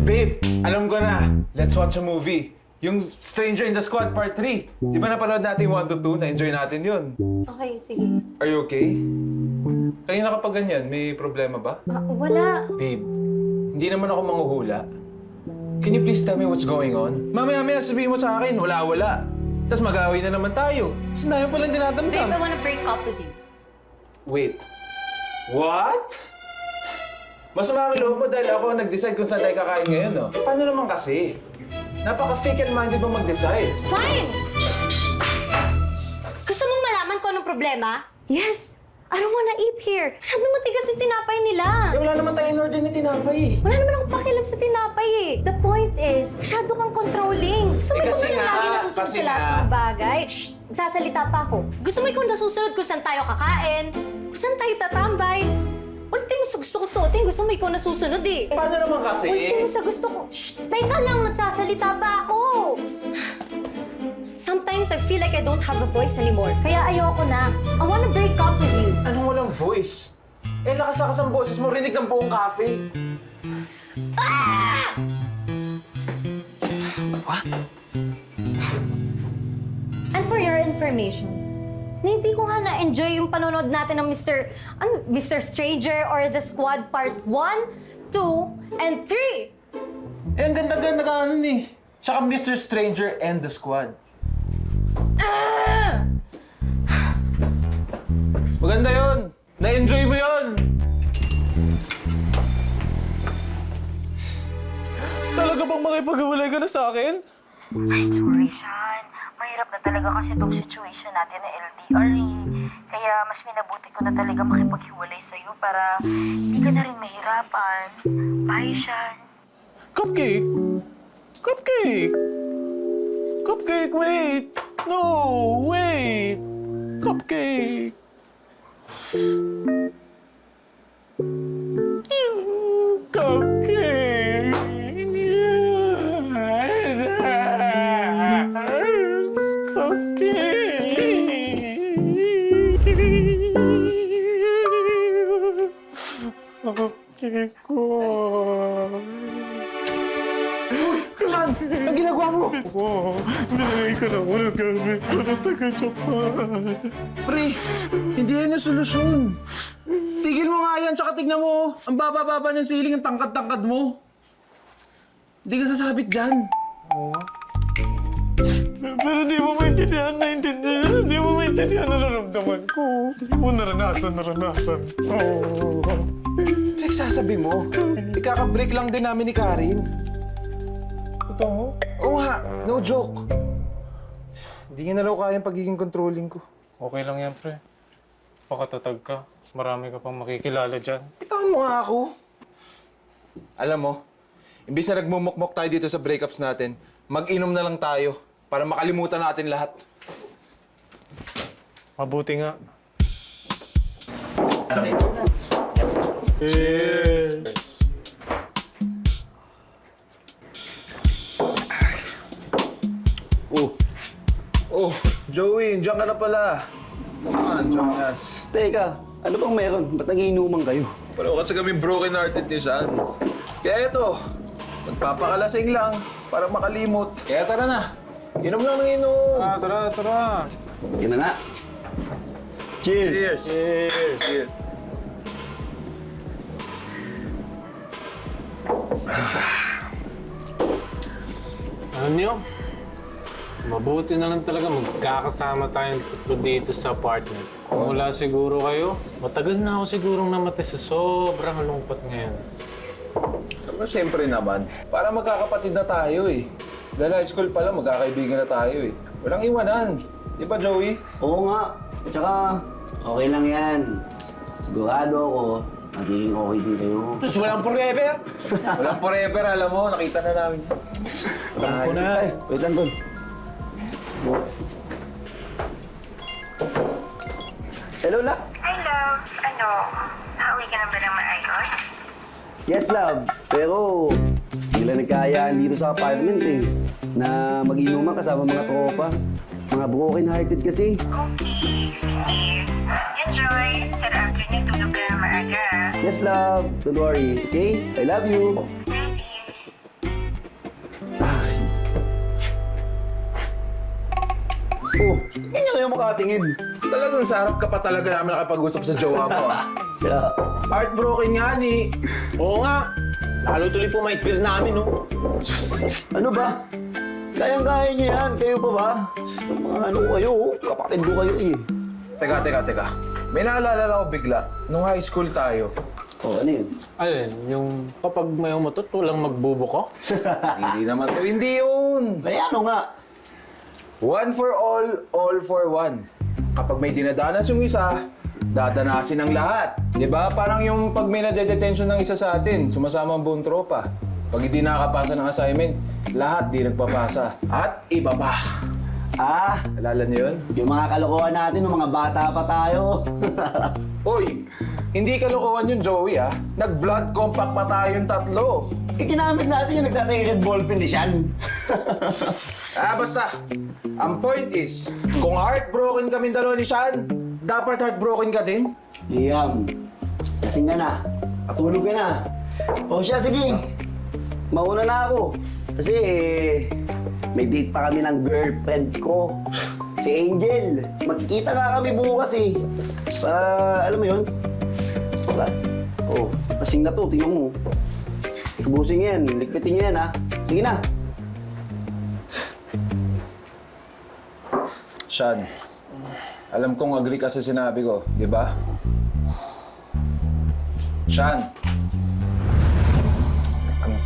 Babe, alam ko na. Let's watch a movie. Yung Stranger in the Squad Part 3. Di ba napanood natin 1 to 2? Na-enjoy natin yun. Okay, sige. Are you okay? Kanina kapag ganyan, may problema ba? Wala. Babe, hindi naman ako manghuhula. Can you please tell me what's going on? Mamaya-maya sabihin mo sa akin, wala-wala. Tapos mag-away na naman tayo. Sinayo palang Babe, I dinadamdam. wanna break up with you. Wait. What? Masama ang loob mo dahil ako nag-decide kung saan tayo kakain ngayon, no? Paano naman kasi? Napaka-fake and minded mo mag-decide. Fine! Gusto mong malaman kung anong problema? Yes! I don't wanna eat here. Masyadong matigas yung tinapay nila. Eh, wala naman tayong order ni tinapay eh. Wala naman akong pakialam sa tinapay eh. The point is, masyado kang controlling. Gusto mo ikaw kasi na lang nga, lagi nasusunod kasi sa lahat nga. ng bagay. Shh! Nagsasalita pa ako. Gusto mo ikaw nasusunod kung saan tayo kakain, kung saan tayo tatambay. Ultimo sa gusto ko suotin, gusto mo ikaw nasusunod eh. Paano naman kasi? Ultimo sa gusto ko, shh! Teka lang, nagsasalita pa ako. Sometimes I feel like I don't have a voice anymore. Kaya ayoko na. I wanna break up with you. Anong walang voice? Eh, lakas-lakas ang boses mo, rinig ng buong cafe. Ah! What? And for your information, na hindi ko nga na-enjoy yung panonood natin ng Mr. Stranger or The Squad Part 1, 2, and 3. Eh, ang ganda-ganda ka ano eh. Tsaka Mr. Stranger and the Squad. Ah! Maganda yun. Na-enjoy mo yun. Talaga bang makipag-iwalay ka na sa akin? Ay, sorry, Sean. Mahirap na talaga kasi itong situation natin na LDR eh. Kaya mas minabuti ko na talaga makipaghiwalay sa'yo para hindi ka na rin mahirapan. Bye, Sean. Cupcake! Cupcake! Cupcake, wait! No, wait! Cupcake! Cupcake! Cupcake ko! Saan? Ang ginagawa mo? Binigay ko na ng gamit ko na taga-Japan. Pre, hindi yan yung solusyon. Tigil mo nga yan, tsaka tignan mo. Ang baba-baba ng ceiling, ang tangkad-tangkad mo. Hindi ka sasabit dyan. Pero di mo maintindihan, Di mo maintindihan ang nararamdaman ko. Di mo naranasan. Oh. Nagsasabi mo, ikaka-break lang din namin ni Karin. Ito? Oo nga, no joke. Hindi niya na raw kaya yung pagiging controlling ko. Okay lang yan, pre. Pakatatag ka. Marami ka pang makikilala dyan. Bitawan mo nga ako. Alam mo, imbis na nagmumukmok tayo dito sa breakups natin, mag-inom na lang tayo para makalimutan natin lahat. Mabuti nga. Okay. Cheers! Oh, Joey, diyan ka na pala. Come on, Jonas. Teka, ano bang meron? Ba't nagiinuman kayo? Pero kasi kami broken-hearted ni Sean. Kaya ito, magpapakalasing lang para makalimot. Kaya tara na. Inom lang ng inom. Tara. Yan na nga. Cheers! Cheers. Alam niyo, mabuti na lang talaga magkakasama tayong tatlo dito sa apartment. Kung wala siguro kayo, matagal na ako sigurong namatay sa sobrang lungkot ngayon. Pero siyempre naman, para magkakapatid na tayo eh. Dahil high school pa lang, magkakaibigan na tayo eh. Walang iwanan. Di ba, Joey? Oo nga. At saka, okay lang yan. Sigurado ako, magiging okay din kayo. Walang forever! Walang forever, alam mo. Nakita na namin. Alam ko na. Ay, wait lang, Tol. Hello, La. Hi, love. Pauwi ka na ba ng maayos? Yes, love. Pero, hindi lang nagkayaan dito sa apartment eh. Na mag-inuman kasama mga tropa. Mga broken-hearted kasi. Okay, sige. Enjoy. Good afternoon. Tulog ka na maaga. Yes, love. Don't worry, okay? I love you. Oh, hindi niya kayo makatingin. Talagang sa harap ka pa talaga namin nakapag-usap sa jowa mo, ah. Siya. Heartbroken nga ni. Oo nga. Lalo tuloy po may clear namin, no? Ano ba? Kayang-kaya niyo yan. Kayo pa ba? Mga ano kayo, kapatid ko kayo eh. Teka. May naalala ako bigla. Nung high school tayo. Oh, ano yun? Ayun, yung kapag may umutot, walang magbubuko. Hindi naman to. Hindi yun. Kaya ano nga? One for all for one. Kapag may dinadanas yung isa, dadanasin ang lahat. Di ba? Parang yung pag may nade-detention ng isa sa atin, sumasama ang buong tropa. Pag hindi nakakapasa ng assignment, lahat di nagpapasa. At iba pa. Ah, Alala niyo yun? yung mga kalokohan natin, nung mga bata pa tayo. Uy, hindi kalokohan yun, Joey, ah. Nag-blood compact pa tayong tatlo. Ginamit natin yung nagtatay ballpen ni Sean. Basta. Ang point is, kung heartbroken kami dalawa ni Sean, dapat heartbroken ka din. Liam, lasing ka na. Patulog ka na. O siya, sige. Mauna na ako. Kasi may date pa kami ng girlfriend ko. Si Angel. Magkikita nga kami bukas eh. Para, alam mo yun? Para, lasing na to. Tingnan mo. Ikubusin yan. Likpitin niya yan ha. Sige na. Sean, alam kong agree ka sa sinabi ko, di ba? Sean. Ano?